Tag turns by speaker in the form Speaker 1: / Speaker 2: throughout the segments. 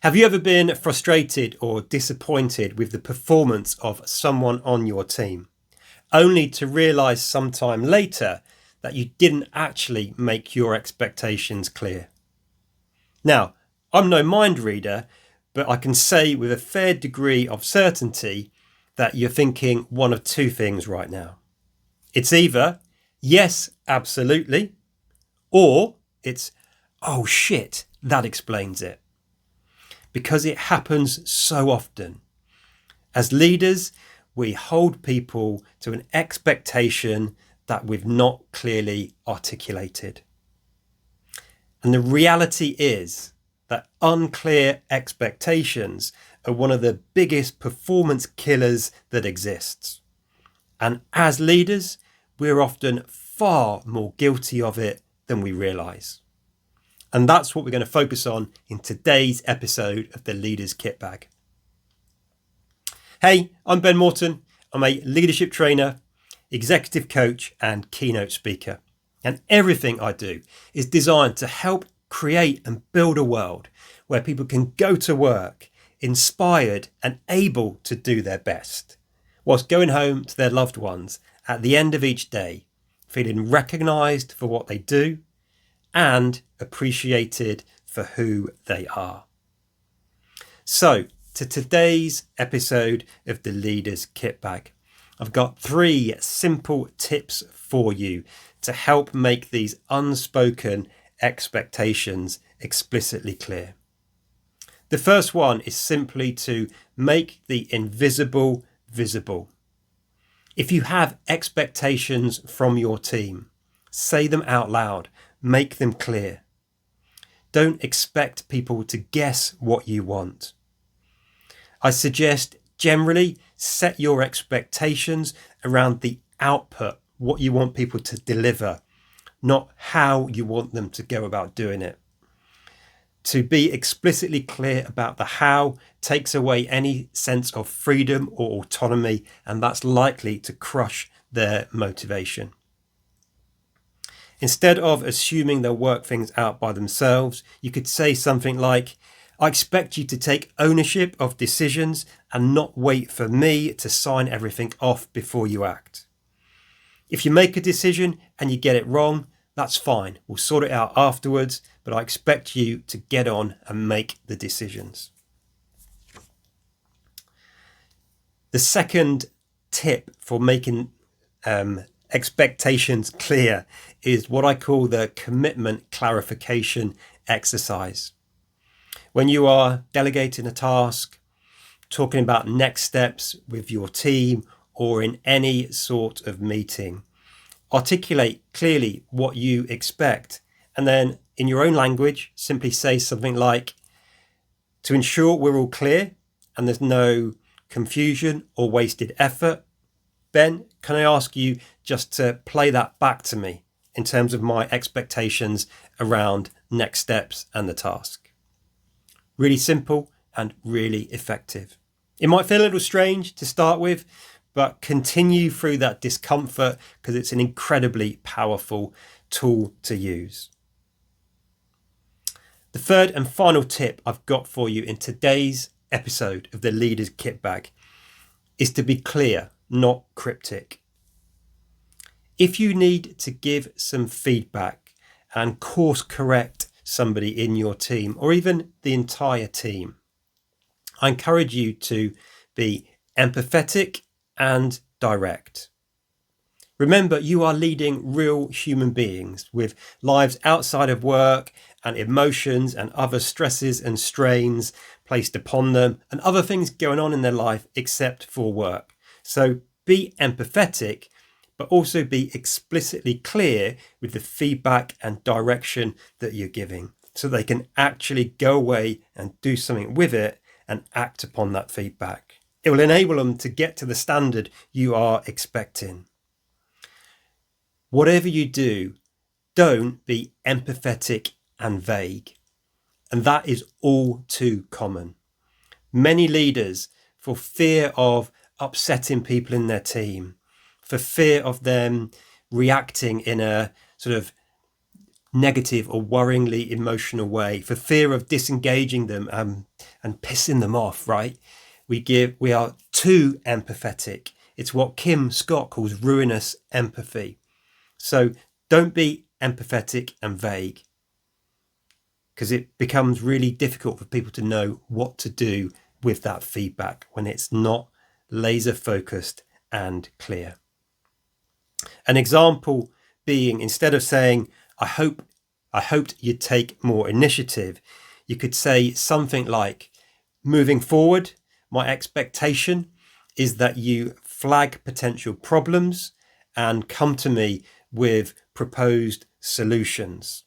Speaker 1: Have you ever been frustrated or disappointed with the performance of someone on your team, only to realise sometime later that you didn't actually make your expectations clear? Now, I'm no mind reader, but I can say with a fair degree of certainty that you're thinking one of two things right now. It's either, yes, absolutely, or it's, oh shit, that explains it. Because it happens so often. As leaders, we hold people to an expectation that we've not clearly articulated. And the reality is that unclear expectations are one of the biggest performance killers that exists. And as leaders, we're often far more guilty of it than we realise. And that's what we're going to focus on in today's episode of the Leader's Kitbag. Hey, I'm Ben Morton. I'm a leadership trainer, executive coach, and keynote speaker. And everything I do is designed to help create and build a world where people can go to work inspired and able to do their best, whilst going home to their loved ones at the end of each day, feeling recognised for what they do and appreciated for who they are. So, to today's episode of the Leader's Kitbag, I've got 3 simple tips for you to help make these unspoken expectations explicitly clear. The first one is simply to make the invisible visible. If you have expectations from your team, say them out loud. Make them clear. Don't expect people to guess what you want. I suggest generally set your expectations around the output, what you want people to deliver, not how you want them to go about doing it. To be explicitly clear about the how takes away any sense of freedom or autonomy, and that's likely to crush their motivation. Instead of assuming they'll work things out by themselves, you could say something like, I expect you to take ownership of decisions and not wait for me to sign everything off before you act. If you make a decision and you get it wrong, that's fine. We'll sort it out afterwards, but I expect you to get on and make the decisions. The second tip for making expectations clear is what I call the commitment clarification exercise. When you are delegating a task, talking about next steps with your team, or in any sort of meeting, articulate clearly what you expect, and then in your own language, simply say something like, to ensure we're all clear and there's no confusion or wasted effort, Ben, can I ask you just to play that back to me in terms of my expectations around next steps and the task? Really simple and really effective. It might feel a little strange to start with, but continue through that discomfort because it's an incredibly powerful tool to use. The third and final tip I've got for you in today's episode of the Leader's Kitbag is to be clear, not cryptic. If you need to give some feedback and course correct somebody in your team or even the entire team, I encourage you to be empathetic and direct. Remember, you are leading real human beings with lives outside of work and emotions and other stresses and strains placed upon them and other things going on in their life except for work. So be empathetic, but also be explicitly clear with the feedback and direction that you're giving so they can actually go away and do something with it and act upon that feedback. It will enable them to get to the standard you are expecting. Whatever you do, don't be empathetic and vague. And that is all too common. Many leaders, for fear of upsetting people in their team, for fear of them reacting in a sort of negative or worryingly emotional way, for fear of disengaging them and pissing them off, right? We are too empathetic. It's what Kim Scott calls ruinous empathy. So don't be empathetic and vague, because it becomes really difficult for people to know what to do with that feedback when it's not laser focused and clear. An example being, instead of saying, I hoped you'd take more initiative, you could say something like, moving forward, my expectation is that you flag potential problems and come to me with proposed solutions.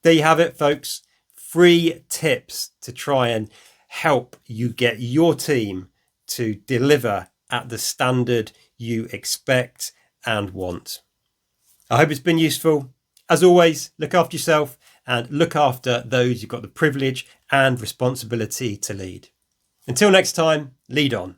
Speaker 1: There you have it, folks. 3 tips to try and help you get your team to deliver at the standard you expect and want. I hope it's been useful. As always, look after yourself and look after those you've got the privilege and responsibility to lead. Until next time, lead on.